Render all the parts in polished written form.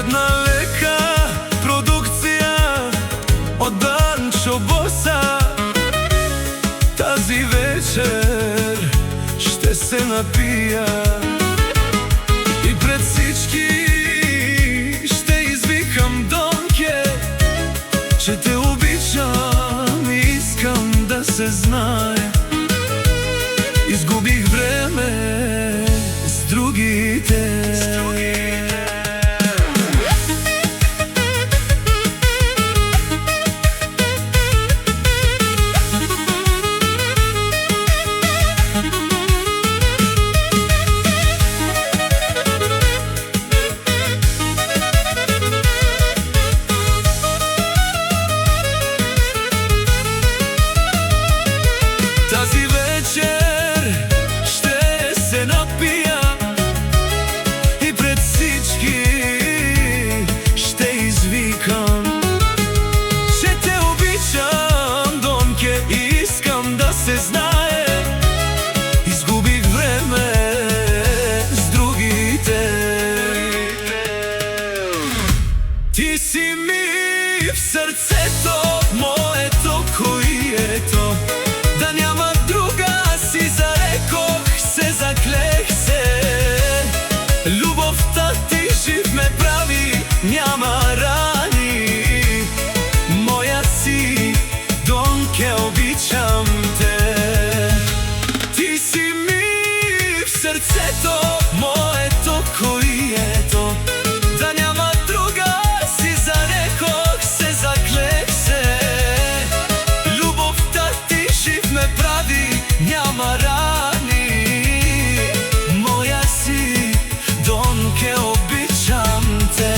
Една лека продукција од Данчо Боса. Тази вечер ще се напија и пред всички ще извикам Донке, че те обичам и искам да се знае. Изгубих време с другите. Тази вечер ще се напия и пред всички ще извикам, че те обичам, Донке, и искам да се знае. Изгубих време с другите. Ти си ми в сърцето, моето коието. Да няма друга си зарекох се, заклех се. Любовта ти жив ме прави, няма рани. Моя си, Донке, обичам те. Ти си ми в сърцето, моето коието. Да няма друга си зарекох се, заклех се. Любовта ти жив ме прави, няма рани. Моя си, Донке, обичам те.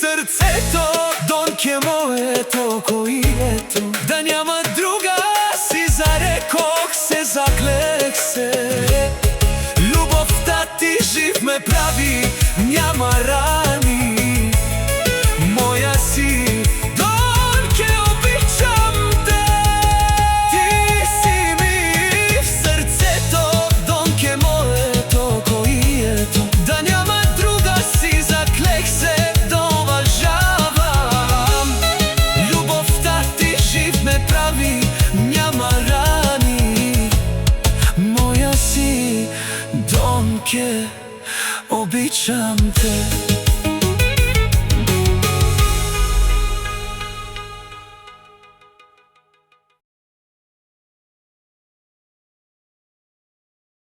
Сърцето, Донке, моето коието. Да няма друга си зарекох се, заклех се. Любовта ти жив ме прави, няма рани. Моя си, Донке, обичам те. Ти си ми в сърцето, Донке, моето коието. Да няма друга си, заклех се. Няма рани. Моя си, Донке, обичам те.